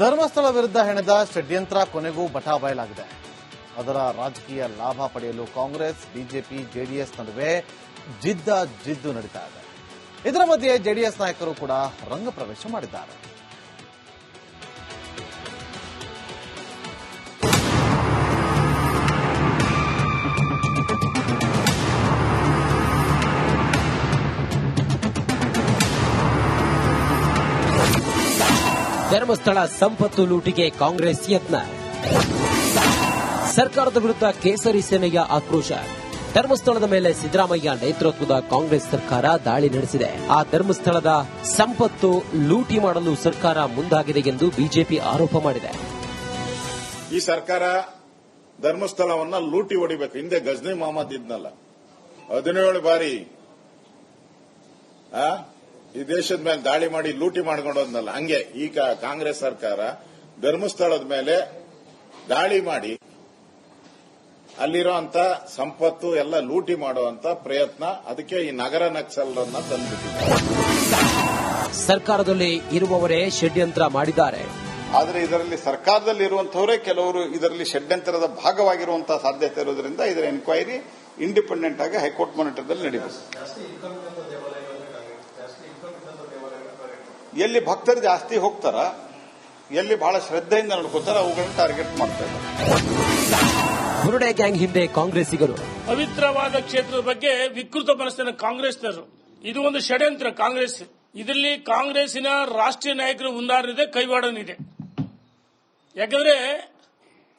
ಧರ್ಮಸ್ಥಳ ವಿರುದ್ಧ ಹೆಣೆದ ಷಡ್ಯಂತ್ರ ಕೊನೆಗೂ ಬಟಾಬಯಲಾಗಿದೆ. ಅದರ ರಾಜಕೀಯ ಲಾಭ ಪಡೆಯಲು ಕಾಂಗ್ರೆಸ್, ಬಿಜೆಪಿ, ಜೆಡಿಎಸ್ ನಡುವೆ ಜಿದ್ದು ನಡೀತಾ ಇದೆ. ಇದರ ಮಧ್ಯೆ ಜೆಡಿಎಸ್ ನಾಯಕರು ಕೂಡ ರಂಗಪ್ರವೇಶ ಮಾಡಿದ್ದಾರೆ. ಧರ್ಮಸ್ಥಳ ಸಂಪತ್ತು ಲೂಟಿಗೆ ಕಾಂಗ್ರೆಸ್ ಯತ್ನ. ಸರ್ಕಾರದ ವಿರುದ್ಧ ಕೇಸರಿ ಸೇನೆಯ ಆಕ್ರೋಶ. ಧರ್ಮಸ್ಥಳದ ಮೇಲೆ ಸಿದ್ದರಾಮಯ್ಯ ನೇತೃತ್ವದ ಕಾಂಗ್ರೆಸ್ ಸರ್ಕಾರ ದಾಳಿ ನಡೆಸಿದೆ. ಆ ಧರ್ಮಸ್ಥಳದ ಸಂಪತ್ತು ಲೂಟಿ ಮಾಡಲು ಸರ್ಕಾರ ಮುಂದಾಗಿದೆ ಎಂದು ಬಿಜೆಪಿ ಆರೋಪ ಮಾಡಿದೆ. ಈ ಸರ್ಕಾರ ಧರ್ಮಸ್ಥಳವನ್ನ ಲೂಟಿ ಹೊಡಿಬೇಕು. ಹಿಂದೆ ಗಜ್ನಿ ಮೊಹಮ್ಮದ್ ಇದ್ನಲ್ಲ, 17 ಬಾರಿ ಈ ದೇಶದ ಮೇಲೆ ದಾಳಿ ಮಾಡಿ ಲೂಟಿ ಮಾಡ್ಕೊಂಡೋದ್ನಲ್ಲ, ಹಂಗೆ ಈಗ ಕಾಂಗ್ರೆಸ್ ಸರ್ಕಾರ ಧರ್ಮಸ್ಥಳದ ಮೇಲೆ ದಾಳಿ ಮಾಡಿ ಅಲ್ಲಿರುವಂತ ಸಂಪತ್ತು ಎಲ್ಲ ಲೂಟಿ ಮಾಡುವಂತ ಪ್ರಯತ್ನ, ಅದಕ್ಕೆ ಈ ನಗರ ನಕ್ಸಲರನ್ನ ತಂದುಬಿಟ್ಟಿದೆ. ಸರ್ಕಾರದಲ್ಲಿ ಇರುವವರೇ ಷಡ್ಯಂತ್ರ ಮಾಡಿದ್ದಾರೆ. ಆದರೆ ಇದರಲ್ಲಿ ಸರ್ಕಾರದಲ್ಲಿ ಇರುವಂತವರೇ ಕೆಲವರು ಇದರಲ್ಲಿ ಷಡ್ಯಂತ್ರದ ಭಾಗವಾಗಿರುವಂತಹ ಸಾಧ್ಯತೆ ಇರೋದ್ರಿಂದ ಇದರ ಎನ್ಕ್ವೈರಿ ಇಂಡಿಪೆಂಡೆಂಟ್ ಆಗಿ ಹೈಕೋರ್ಟ್ ಮಾನಿಟರ್ದಲ್ಲಿ ನಡೆಯಬೇಕು. ಎಲ್ಲಿ ಭಕ್ತರು ಜಾಸ್ತಿ ಹೋಗ್ತಾರ, ಎಲ್ಲಿ ಬಹಳ ಶ್ರದ್ಧೆಯಿಂದ ನಡ್ಕೋತಾರ, ಅವುಗಳನ್ನ ಟಾರ್ಗೆಟ್ ಮಾಡ್ತಾರೆ. ಬುರುಡೆ ಗ್ಯಾಂಗ್ ಹಿಂದೆ ಕಾಂಗ್ರೆಸ್ಸಿಗರು. ಪವಿತ್ರವಾದ ಕ್ಷೇತ್ರದ ಬಗ್ಗೆ ವಿಕೃತ ಮನಸ್ಸಿನ ಕಾಂಗ್ರೆಸ್ನರು. ಇದು ಒಂದು ಷಡ್ಯಂತ್ರ ಕಾಂಗ್ರೆಸ್. ಇದರಲ್ಲಿ ಕಾಂಗ್ರೆಸ್ಸಿನ ರಾಷ್ಟ್ರೀಯ ನಾಯಕರು ಮುಂದಾರಿದೆ, ಕೈವಾಡನಿದೆ. ಯಾಕಂದ್ರೆ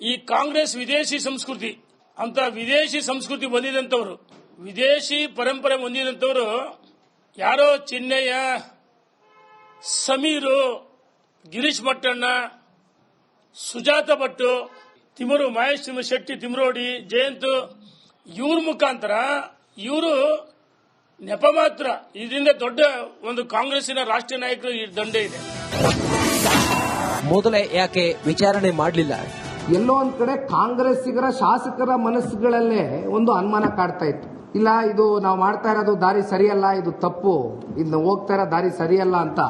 ಈ ಕಾಂಗ್ರೆಸ್ ವಿದೇಶಿ ಸಂಸ್ಕೃತಿ ಅಂತ, ವಿದೇಶಿ ಸಂಸ್ಕೃತಿ ಹೊಂದಿದಂತವರು, ವಿದೇಶಿ ಪರಂಪರೆ ಹೊಂದಿದಂತವರು ಯಾರೋ ಚಿನ್ನಯ್ಯ, ಸಮೀರು, ಗಿರೀಶ್ ಭಟ್ಟಣ್ಣ, ಸುಜಾತ ಭಟ್ಟು, ತಿಮರು, ಮಹೇಶ್ ಶೆಟ್ಟಿ, ತಿಮರೋಡಿ, ಜಯಂತ್, ಇವ್ರ ಮುಖಾಂತರ ಇವರು ನೆಪ ಮಾತ್ರ. ಇದರಿಂದ ದೊಡ್ಡ ಒಂದು ಕಾಂಗ್ರೆಸ್ಸಿನ ರಾಷ್ಟ್ರೀಯ ನಾಯಕರು ಈ ದಂಡೆ ಇದೆ. ಮೊದಲೇ ಯಾಕೆ ವಿಚಾರಣೆ ಮಾಡಲಿಲ್ಲ? ಎಲ್ಲೋ ಒಂದ್ ಕಡೆ ಕಾಂಗ್ರೆಸ್ಸಿಗರ ಶಾಸಕರ ಮನಸ್ಸುಗಳಲ್ಲೇ ಒಂದು ಅನುಮಾನ ಕಾಡ್ತಾ ಇತ್ತು. ಇಲ್ಲ, ಇದು ನಾವು ಮಾಡ್ತಾ ಇರೋದು ದಾರಿ ಸರಿಯಲ್ಲ, ಇದು ತಪ್ಪು, ಇದು ಹೋಗ್ತಾ ಇರೋ ದಾರಿ ಸರಿಯಲ್ಲ ಅಂತ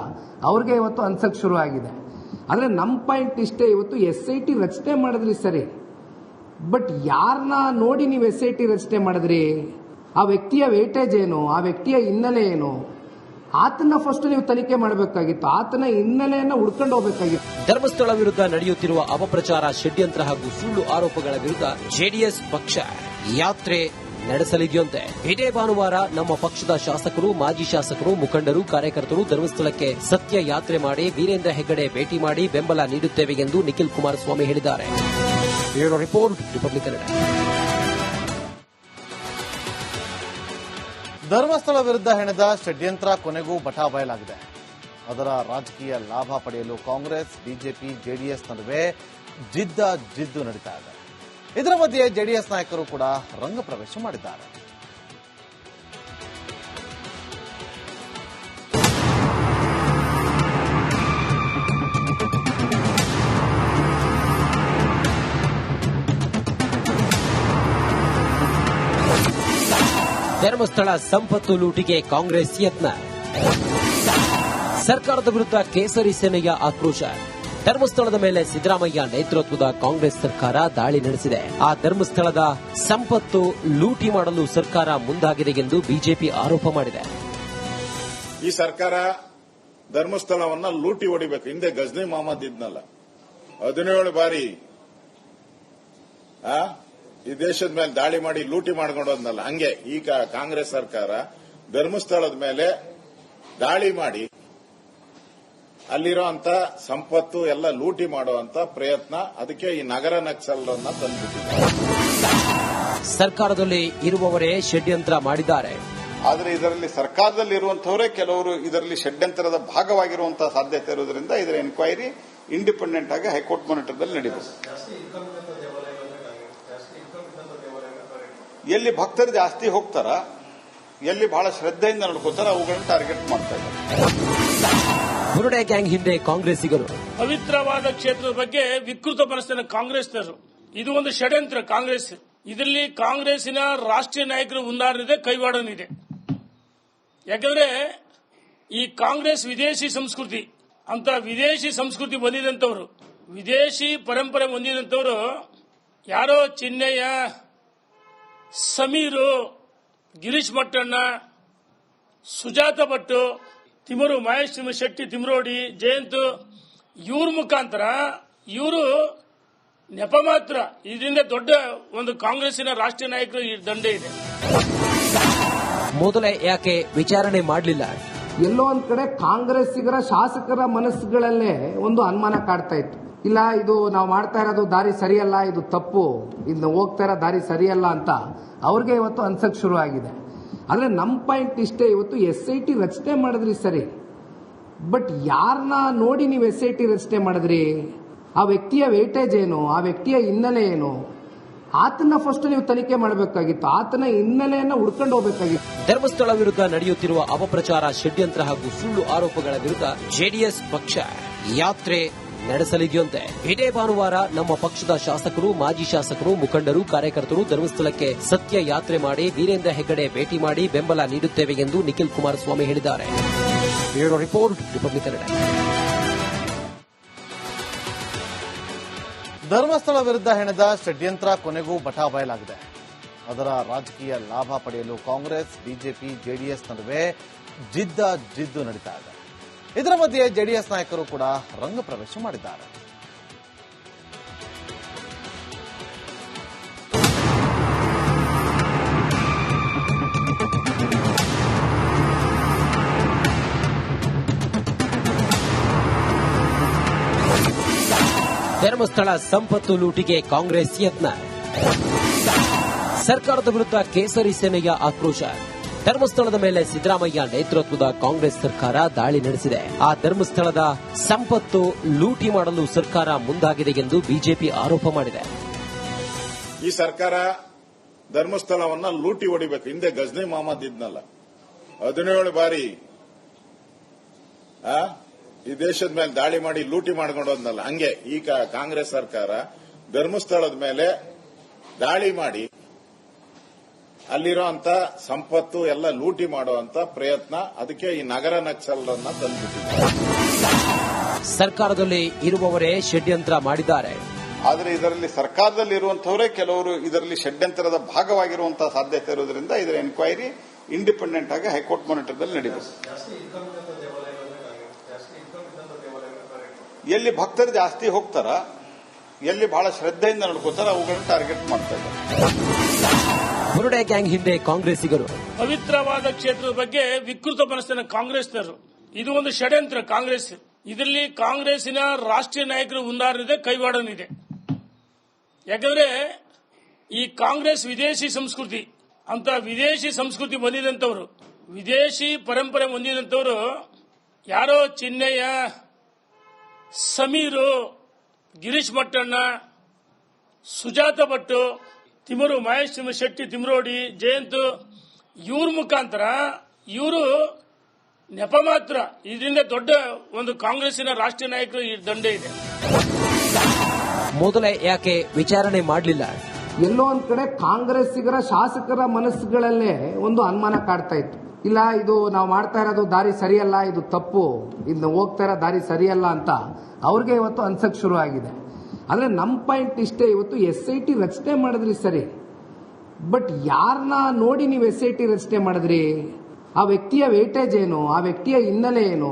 ಅವ್ರಿಗೆ ಇವತ್ತು ಅನ್ಸಕ್ ಶುರು ಆಗಿದೆ. ಆದ್ರೆ ನಮ್ಮ ಪಾಯಿಂಟ್ ಇಷ್ಟೇ, ಇವತ್ತು SIT ರಚನೆ ಮಾಡಿದ್ರಿ ಸರಿ, ಬಟ್ ಯಾರನ್ನ ನೋಡಿ ನೀವು SIT ರಚನೆ ಮಾಡಿದ್ರಿ? ಆ ವ್ಯಕ್ತಿಯ ವೇಟೇಜ್ ಏನು, ಆ ವ್ಯಕ್ತಿಯ ಹಿನ್ನೆಲೆ ಏನು, ಆತನ ಫಸ್ಟ್ ನೀವು ತನಿಖೆ ಮಾಡಬೇಕಾಗಿತ್ತು, ಆತನ ಹಿನ್ನೆಲೆಯನ್ನ ಹುಡ್ಕೊಂಡು ಹೋಗಬೇಕಾಗಿತ್ತು. ಧರ್ಮಸ್ಥಳ ವಿರುದ್ಧ ನಡೆಯುತ್ತಿರುವ ಅಪಪ್ರಚಾರ, ಷಡ್ಯಂತ್ರ ಹಾಗೂ ಸುಳ್ಳು ಆರೋಪಗಳ ವಿರುದ್ಧ ಜೆಡಿಎಸ್ ಪಕ್ಷ ಯಾತ್ರೆ ನಡೆಸಲಿದೆಯಂತೆ. ಇದೇ ಭಾನುವಾರ ನಮ್ಮ ಪಕ್ಷದ ಶಾಸಕರು, ಮಾಜಿ ಶಾಸಕರು, ಮುಖಂಡರು, ಕಾರ್ಯಕರ್ತರು ಧರ್ಮಸ್ಥಳಕ್ಕೆ ಸತ್ಯ ಯಾತ್ರೆ ಮಾಡಿ ವೀರೇಂದ್ರ ಹೆಗ್ಗಡೆ ಭೇಟಿ ಮಾಡಿ ಬೆಂಬಲ ನೀಡುತ್ತೇವೆ ಎಂದು ನಿಖಿಲ್ ಕುಮಾರಸ್ವಾಮಿ ಹೇಳಿದ್ದಾರೆ. Bureau report, republic Kannada. Dharmasthala ವಿರುದ್ಧ ಹೆಣೆದ ಷಡ್ಯಂತ್ರ ಕೊನೆಗೂ ಬಟಾಬಯಲಾಗಿದೆ. ಅದರ ರಾಜಕೀಯ ಲಾಭ ಪಡೆಯಲು ಕಾಂಗ್ರೆಸ್, ಬಿಜೆಪಿ, ಜೆಡಿಎಸ್ ನಡುವೆ ಜಿದ್ದು ನಡೀತಾ ಇದೆ. ಇದರ ಮಧ್ಯೆ ಜೆಡಿಎಸ್ ನಾಯಕರು ಕೂಡ ರಂಗಪ್ರವೇಶ ಮಾಡಿದ್ದಾರೆ. ಧರ್ಮಸ್ಥಳ ಸಂಪತ್ತು ಲೂಟಿಗೆ ಕಾಂಗ್ರೆಸ್ ಯತ್ನ. ಸರ್ಕಾರದ ವಿರುದ್ಧ ಕೇಸರಿ ಸೇನೆಯ ಆಕ್ರೋಶ. ಧರ್ಮಸ್ಥಳದ ಮೇಲೆ ಸಿದ್ದರಾಮಯ್ಯ ನೇತೃತ್ವದ ಕಾಂಗ್ರೆಸ್ ಸರ್ಕಾರ ದಾಳಿ ನಡೆಸಿದೆ. ಆ ಧರ್ಮಸ್ಥಳದ ಸಂಪತ್ತು ಲೂಟಿ ಮಾಡಲು ಸರ್ಕಾರ ಮುಂದಾಗಿದೆ ಎಂದು ಬಿಜೆಪಿ ಆರೋಪ ಮಾಡಿದೆ. ಈ ಸರ್ಕಾರ ಧರ್ಮಸ್ಥಳವನ್ನ ಲೂಟಿ ಹೊಡಿಬೇಕು. ಹಿಂದೆ ಗಜ್ನಿ ಮೊಹಮ್ಮದ್ ಇದ್ನಲ್ಲ, 17 ಬಾರಿ ಈ ದೇಶದ ಮೇಲೆ ದಾಳಿ ಮಾಡಿ ಲೂಟಿ ಮಾಡ್ಕೊಂಡೋದ್ನಲ್ಲ, ಹಂಗೆ ಈಗ ಕಾಂಗ್ರೆಸ್ ಸರ್ಕಾರ ಧರ್ಮಸ್ಥಳದ ಮೇಲೆ ದಾಳಿ ಮಾಡಿ ಅಲ್ಲಿರುವಂತ ಸಂಪತ್ತು ಎಲ್ಲ ಲೂಟಿ ಮಾಡುವಂತ ಪ್ರಯತ್ನ, ಅದಕ್ಕೆ ಈ ನಗರ ನಕ್ಸಲರನ್ನ ತಂದುಬಿಟ್ಟಿದೆ. ಸರ್ಕಾರದಲ್ಲಿ ಇರುವವರೇ ಷಡ್ಯಂತ್ರ ಮಾಡಿದ್ದಾರೆ. ಆದರೆ ಇದರಲ್ಲಿ ಸರ್ಕಾರದಲ್ಲಿ ಇರುವಂತವರೇ ಕೆಲವರು ಇದರಲ್ಲಿ ಷಡ್ಯಂತ್ರದ ಭಾಗವಾಗಿರುವಂತಹ ಸಾಧ್ಯತೆ ಇರೋದ್ರಿಂದ ಇದರ ಎನ್ಕ್ವೈರಿ ಇಂಡಿಪೆಂಡೆಂಟ್ ಆಗಿ ಹೈಕೋರ್ಟ್ ಮಾನಿಟರ್ದಲ್ಲಿ ನಡೆಯಬೇಕು. ಎಲ್ಲಿ ಭಕ್ತರು ಜಾಸ್ತಿ ಹೋಗ್ತಾರ, ಎಲ್ಲಿ ಬಹಳ ಶ್ರದ್ಧೆಯಿಂದ ನಡ್ಕೋತಾರ, ಅವುಗಳನ್ನ ಟಾರ್ಗೆಟ್ ಮಾಡ್ತಾ ಇದ್ದಾರೆ. ಬುರುಡೆ ಗ್ಯಾಂಗ್ ಹಿಂದೆ ಕಾಂಗ್ರೆಸ್ಸಿಗರು. ಪವಿತ್ರವಾದ ಕ್ಷೇತ್ರದ ಬಗ್ಗೆ ವಿಕೃತ ಮನಸ್ಸಿನ ಕಾಂಗ್ರೆಸ್ನರು. ಇದು ಒಂದು ಷಡ್ಯಂತ್ರ ಕಾಂಗ್ರೆಸ್. ಇದರಲ್ಲಿ ಕಾಂಗ್ರೆಸ್ಸಿನ ರಾಷ್ಟ್ರೀಯ ನಾಯಕರು ಮುಂದಾರಿದೆ, ಕೈವಾಡನಿದೆ. ಯಾಕಂದ್ರೆ ಈ ಕಾಂಗ್ರೆಸ್ ವಿದೇಶಿ ಸಂಸ್ಕೃತಿ ಅಂತ ವಿದೇಶಿ ಸಂಸ್ಕೃತಿ ಬಂದಿದಂತವರು, ವಿದೇಶಿ ಪರಂಪರೆ ಹೊಂದಿದಂತವರು ಯಾರೋ ಚಿನ್ನಯ್ಯ, ಸಮೀರು, ಗಿರೀಶ್ ಮಟ್ಟಣ್ಣ, ಸುಜಾತ ಭಟ್ಟು, ತಿಮರು ಮಹೇಶ್ ಶೆಟ್ಟಿ ತಿಮ್ರೋಡಿ, ಜಯಂತ್ ಇವ್ರ ಮುಖಾಂತರ ಇವರು ನೆಪ ಮಾತ್ರ. ಇದರಿಂದ ದೊಡ್ಡ ಒಂದು ಕಾಂಗ್ರೆಸ್ಸಿನ ರಾಷ್ಟ್ರೀಯ ನಾಯಕರು ಈ ದಂಡೆ ಇದೆ. ಮೊದಲೇ ಯಾಕೆ ವಿಚಾರಣೆ ಮಾಡಲಿಲ್ಲ? ಎಲ್ಲೋ ಒಂದ್ ಕಡೆ ಕಾಂಗ್ರೆಸ್ಸಿಗರ ಶಾಸಕರ ಮನಸ್ಸುಗಳಲ್ಲೇ ಒಂದು ಅನುಮಾನ ಕಾಡ್ತಾ ಇತ್ತು. ಇಲ್ಲ, ಇದು ನಾವು ಮಾಡ್ತಾ ಇರೋದು ದಾರಿ ಸರಿಯಲ್ಲ, ಇದು ತಪ್ಪು, ಇದು ಹೋಗ್ತಾ ಇರೋ ದಾರಿ ಸರಿಯಲ್ಲ ಅಂತ ಅವ್ರಿಗೆ ಇವತ್ತು ಅನ್ಸಕ್ ಶುರು ಆಗಿದೆ. ಆದ್ರೆ ನಮ್ಮ ಪಾಯಿಂಟ್ ಇಷ್ಟೇ, ಇವತ್ತು SIT ರಚನೆ ಮಾಡಿದ್ರಿ ಸರಿ, ಬಟ್ ಯಾರನ್ನ ನೋಡಿ ನೀವು SIT ರಚನೆ ಮಾಡಿದ್ರಿ? ಆ ವ್ಯಕ್ತಿಯ ವೇಟೇಜ್ ಏನು, ಆ ವ್ಯಕ್ತಿಯ ಹಿನ್ನೆಲೆ ಏನು, ಆತನ ಫಸ್ಟ್ ನೀವು ತನಿಖೆ ಮಾಡಬೇಕಾಗಿತ್ತು, ಆತನ ಹಿನ್ನೆಲೆಯನ್ನ ಹುಡ್ಕೊಂಡು ಹೋಗಬೇಕಾಗಿತ್ತು. ಧರ್ಮಸ್ಥಳ ವಿರುದ್ಧ ನಡೆಯುತ್ತಿರುವ ಅಪಪ್ರಚಾರ, ಷಡ್ಯಂತ್ರ ಹಾಗೂ ಸುಳ್ಳು ಆರೋಪಗಳ ವಿರುದ್ಧ ಜೆಡಿಎಸ್ ಪಕ್ಷ ಯಾತ್ರೆ ನಡೆಸಲಿದೆಯಂತೆ. ಇದೇ ಭಾನುವಾರ ನಮ್ಮ ಪಕ್ಷದ ಶಾಸಕರು, ಮಾಜಿ ಶಾಸಕರು, ಮುಖಂಡರು, ಕಾರ್ಯಕರ್ತರು ಧರ್ಮಸ್ಥಳಕ್ಕೆ ಸತ್ಯ ಯಾತ್ರೆ ಮಾಡಿ ವೀರೇಂದ್ರ ಹೆಗ್ಗಡೆ ಭೇಟಿ ಮಾಡಿ ಬೆಂಬಲ ನೀಡುತ್ತೇವೆ ಎಂದು ನಿಖಿಲ್ ಕುಮಾರಸ್ವಾಮಿ ಹೇಳಿದ್ದಾರೆ. Bureau report, republic Kannada. Dharmasthala ವಿರುದ್ಧ ಹೆಣೆದ ಷಡ್ಯಂತ್ರ ಕೊನೆಗೂ ಬಟಾಬಯಲಾಗಿದೆ. ಅದರ ರಾಜಕೀಯ ಲಾಭ ಪಡೆಯಲು ಕಾಂಗ್ರೆಸ್, ಬಿಜೆಪಿ, ಜೆಡಿಎಸ್ ನಡುವೆ ಜಿದ್ದು ನಡೀತಾ ಇದೆ. ಇದರ ಮಧ್ಯೆ ಜೆಡಿಎಸ್ ನಾಯಕರು ಕೂಡ ರಂಗ ಪ್ರವೇಶ ಮಾಡಿದ್ದಾರೆ. ಧರ್ಮಸ್ಥಳ ಸಂಪತ್ತು ಲೂಟಿಗೆ ಕಾಂಗ್ರೆಸ್ ಯತ್ನ. ಸರ್ಕಾರದ ವಿರುದ್ಧ ಕೇಸರಿ ಸೇನೆಯ ಆಕ್ರೋಶ. ಧರ್ಮಸ್ಥಳದ ಮೇಲೆ ಸಿದ್ದರಾಮಯ್ಯ ನೇತೃತ್ವದ ಕಾಂಗ್ರೆಸ್ ಸರ್ಕಾರ ದಾಳಿ ನಡೆಸಿದೆ. ಆ ಧರ್ಮಸ್ಥಳದ ಸಂಪತ್ತು ಲೂಟಿ ಮಾಡಲು ಸರ್ಕಾರ ಮುಂದಾಗಿದೆ ಎಂದು ಬಿಜೆಪಿ ಆರೋಪ ಮಾಡಿದೆ. ಈ ಸರ್ಕಾರ ಧರ್ಮಸ್ಥಳವನ್ನ ಲೂಟಿ ಹೊಡಿಬೇಕು. ಹಿಂದೆ ಗಜ್ನಿ ಮೊಹಮ್ಮದ್ ಇದ್ನಲ್ಲ, 17 ಬಾರಿ ಈ ದೇಶದ ಮೇಲೆ ದಾಳಿ ಮಾಡಿ ಲೂಟಿ ಮಾಡ್ಕೊಂಡು ಹೋದ್ನಲ್ಲ, ಹಂಗೆ ಈಗ ಕಾಂಗ್ರೆಸ್ ಸರ್ಕಾರ ಧರ್ಮಸ್ಥಳದ ಮೇಲೆ ದಾಳಿ ಮಾಡಿ ಅಲ್ಲಿರುವಂತ ಸಂಪತ್ತು ಎಲ್ಲ ಲೂಟಿ ಮಾಡುವಂತ ಪ್ರಯತ್ನ, ಅದಕ್ಕೆ ಈ ನಗರ ನಕ್ಸಲರನ್ನ ತಂದುಬಿಟ್ಟಿದ್ದಾರೆ. ಸರ್ಕಾರದಲ್ಲಿ ಇರುವವರೇ ಷಡ್ಯಂತ್ರ ಮಾಡಿದ್ದಾರೆ. ಆದರೆ ಇದರಲ್ಲಿ ಸರ್ಕಾರದಲ್ಲಿ ಇರುವಂತವರೇ ಕೆಲವರು ಇದರಲ್ಲಿ ಷಡ್ಯಂತ್ರದ ಭಾಗವಾಗಿರುವಂತಹ ಸಾಧ್ಯತೆ ಇರುವುದರಿಂದ ಇದರ ಎನ್ಕ್ವೈರಿ ಇಂಡಿಪೆಂಡೆಂಟ್ ಆಗಿ ಹೈಕೋರ್ಟ್ ಮಾನಿಟರ್ದಲ್ಲಿ ನಡೀಬೇಕು. ಎಲ್ಲಿ ಭಕ್ತರು ಜಾಸ್ತಿ ಹೋಗ್ತಾರ, ಎಲ್ಲಿ ಬಹಳ ಶ್ರದ್ಧೆಯಿಂದ ನಡ್ಕೋತಾರ, ಅವುಗಳನ್ನು ಟಾರ್ಗೆಟ್ ಮಾಡ್ತಾ ಇದ್ದಾರೆ. ಬುರುಡೆ ಗ್ಯಾಂಗ್ ಹಿಂದೆ ಕಾಂಗ್ರೆಸ್ಸಿಗರು. ಪವಿತ್ರವಾದ ಕ್ಷೇತ್ರದ ಬಗ್ಗೆ ವಿಕೃತ ಮನಸ್ಸಿನ ಕಾಂಗ್ರೆಸ್ನರು. ಇದು ಒಂದು ಷಡ್ಯಂತ್ರ ಕಾಂಗ್ರೆಸ್. ಇದರಲ್ಲಿ ಕಾಂಗ್ರೆಸ್ಸಿನ ರಾಷ್ಟ್ರೀಯ ನಾಯಕರು ಉದಾಹರಣೆ ಕೈವಾಡನಿದೆ. ಯಾಕಂದ್ರೆ ಈ ಕಾಂಗ್ರೆಸ್ ವಿದೇಶಿ ಸಂಸ್ಕೃತಿ ಅಂತ ವಿದೇಶಿ ಸಂಸ್ಕೃತಿ ಬಂದಿದಂತವರು, ವಿದೇಶಿ ಪರಂಪರೆ ಹೊಂದಿದಂತವರು ಯಾರೋ ಚಿನ್ನಯ್ಯ, ಸಮೀರು, ಗಿರೀಶ್ ಮಟ್ಟಣ್ಣ, ಸುಜಾತ ಭಟ್ಟು, ತಿಮರು ಮಹೇಶ್ ಶೆಟ್ಟಿ ತಿಮ್ರೋಡಿ, ಜಯಂತ್ ಇವ್ರ ಮುಖಾಂತರ ಇವರು ನೆಪ ಮಾತ್ರ. ಇದರಿಂದ ದೊಡ್ಡ ಒಂದು ಕಾಂಗ್ರೆಸ್ಸಿನ ರಾಷ್ಟ್ರೀಯ ನಾಯಕರು ಈ ದಂಡೆ ಇದೆ. ಮೊದಲೇ ಯಾಕೆ ವಿಚಾರಣೆ ಮಾಡಲಿಲ್ಲ? ಎಲ್ಲೋ ಒಂದ್ ಕಡೆ ಕಾಂಗ್ರೆಸ್ಸಿಗರ ಶಾಸಕರ ಮನಸ್ಸುಗಳಲ್ಲೇ ಒಂದು ಅನುಮಾನ ಕಾಡ್ತಾ ಇತ್ತು. ಇಲ್ಲ, ಇದು ನಾವು ಮಾಡ್ತಾ ಇರೋದು ದಾರಿ ಸರಿಯಲ್ಲ, ಇದು ತಪ್ಪು, ಇದು ಹೋಗ್ತಾ ಇರೋ ದಾರಿ ಸರಿಯಲ್ಲ ಅಂತ ಅವ್ರಿಗೆ ಇವತ್ತು ಅನ್ಸಕ್ ಶುರು ಆಗಿದೆ. ಆದ್ರೆ ನಮ್ಮ ಪಾಯಿಂಟ್ ಇಷ್ಟೇ, ಇವತ್ತು SIT ರಚನೆ ಮಾಡಿದ್ರಿ ಸರಿ, ಬಟ್ ಯಾರನ್ನ ನೋಡಿ ನೀವು SIT ರಚನೆ ಮಾಡಿದ್ರಿ? ಆ ವ್ಯಕ್ತಿಯ ವೇಟೇಜ್ ಏನು, ಆ ವ್ಯಕ್ತಿಯ ಹಿನ್ನೆಲೆ ಏನು,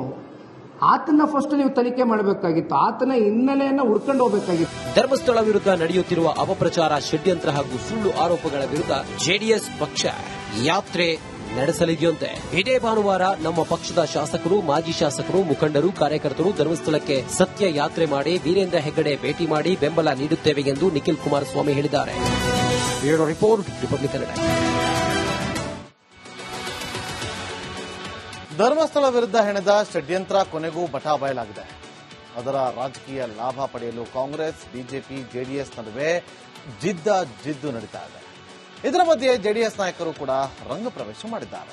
ಆತನ ಫಸ್ಟ್ ನೀವು ತನಿಖೆ ಮಾಡಬೇಕಾಗಿತ್ತು, ಆತನ ಹಿನ್ನೆಲೆಯನ್ನ ಹುಡ್ಕೊಂಡು ಹೋಗಬೇಕಾಗಿತ್ತು. ಧರ್ಮಸ್ಥಳ ವಿರುದ್ಧ ನಡೆಯುತ್ತಿರುವ ಅಪಪ್ರಚಾರ, ಷಡ್ಯಂತ್ರ ಹಾಗೂ ಸುಳ್ಳು ಆರೋಪಗಳ ವಿರುದ್ಧ ಜೆಡಿಎಸ್ ಪಕ್ಷ ಯಾತ್ರೆ ನಡೆಸಲಿದೆಯಂತೆ. ಇದೇ ಭಾನುವಾರ ನಮ್ಮ ಪಕ್ಷದ ಶಾಸಕರು, ಮಾಜಿ ಶಾಸಕರು, ಮುಖಂಡರು, ಕಾರ್ಯಕರ್ತರು ಧರ್ಮಸ್ಥಳಕ್ಕೆ ಸತ್ಯ ಯಾತ್ರೆ ಮಾಡಿ ವೀರೇಂದ್ರ ಹೆಗ್ಗಡೆ ಭೇಟಿ ಮಾಡಿ ಬೆಂಬಲ ನೀಡುತ್ತೇವೆ ಎಂದು ನಿಖಿಲ್ ಕುಮಾರಸ್ವಾಮಿ ಹೇಳಿದ್ದಾರೆ. Bureau report, republic Kannada. Dharmasthala ವಿರುದ್ಧ ಹೆಣೆದ ಷಡ್ಯಂತ್ರ ಕೊನೆಗೂ ಬಟಾಬಯಲಾಗಿದೆ. ಅದರ ರಾಜಕೀಯ ಲಾಭ ಪಡೆಯಲು ಕಾಂಗ್ರೆಸ್, ಬಿಜೆಪಿ, ಜೆಡಿಎಸ್ ನಡುವೆ ಜಿದ್ದು ನಡೀತಾ ಇದೆ. ಇದರ ಮಧ್ಯೆ ಜೆಡಿಎಸ್ ನಾಯಕರು ಕೂಡ ರಂಗ ಪ್ರವೇಶ ಮಾಡಿದ್ದಾರೆ.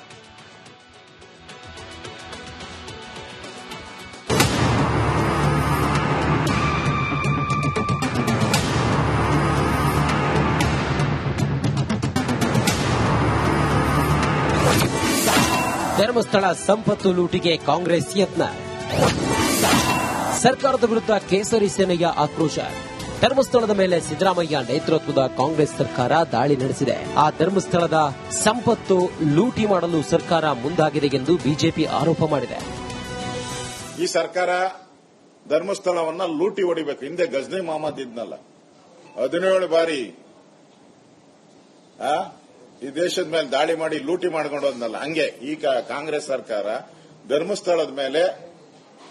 ಧರ್ಮಸ್ಥಳ ಸಂಪತ್ತು ಲೂಟಿಗೆ ಕಾಂಗ್ರೆಸ್ ಯತ್ನ. ಸರ್ಕಾರದ ವಿರುದ್ಧ ಕೇಸರಿ ಸೇನೆಯ ಆಕ್ರೋಶ. ಧರ್ಮಸ್ಥಳದ ಮೇಲೆ ಸಿದ್ದರಾಮಯ್ಯ ನೇತೃತ್ವದ ಕಾಂಗ್ರೆಸ್ ಸರ್ಕಾರ ದಾಳಿ ನಡೆಸಿದೆ. ಆ ಧರ್ಮಸ್ಥಳದ ಸಂಪತ್ತು ಲೂಟಿ ಮಾಡಲು ಸರ್ಕಾರ ಮುಂದಾಗಿದೆ ಎಂದು ಬಿಜೆಪಿ ಆರೋಪ ಮಾಡಿದೆ. ಈ ಸರ್ಕಾರ ಧರ್ಮಸ್ಥಳವನ್ನ ಲೂಟಿ ಹೊಡಿಬೇಕು. ಹಿಂದೆ ಗಜ್ನಿ ಮೊಹಮ್ಮದ್ ಇದ್ನಲ್ಲ, 17 ಬಾರಿ ಈ ದೇಶದ ಮೇಲೆ ದಾಳಿ ಮಾಡಿ ಲೂಟಿ ಮಾಡ್ಕೊಂಡು ಹೋದ್ನಲ್ಲ, ಹಂಗೆ ಈಗ ಕಾಂಗ್ರೆಸ್ ಸರ್ಕಾರ ಧರ್ಮಸ್ಥಳದ ಮೇಲೆ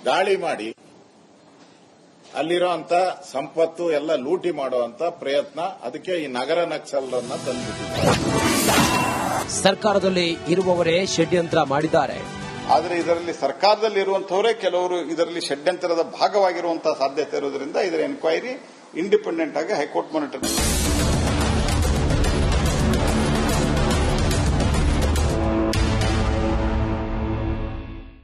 ದಾಳಿ ಮಾಡಿ ಅಲ್ಲಿರುವಂತ ಸಂಪತ್ತು ಎಲ್ಲ ಲೂಟಿ ಮಾಡುವಂತ ಪ್ರಯತ್ನ, ಅದಕ್ಕೆ ಈ ನಗರ ನಕ್ಸಲರನ್ನ ತಂದುಬಿಟ್ಟಿದ್ದಾರೆ. ಸರ್ಕಾರದಲ್ಲಿ ಇರುವವರೇ ಷಡ್ಯಂತ್ರ ಮಾಡಿದ್ದಾರೆ. ಆದರೆ ಇದರಲ್ಲಿ ಸರ್ಕಾರದಲ್ಲಿ ಇರುವಂತವರೇ ಕೆಲವರು ಇದರಲ್ಲಿ ಷಡ್ಯಂತರದ ಭಾಗವಾಗಿರುವಂತಹ ಸಾಧ್ಯತೆ ಇರುವುದರಿಂದ ಇದರ ಎನ್ಕ್ವೈರಿ ಇಂಡಿಪೆಂಡೆಂಟ್ ಆಗಿ ಹೈಕೋರ್ಟ್ ಮಾನಿಟರ್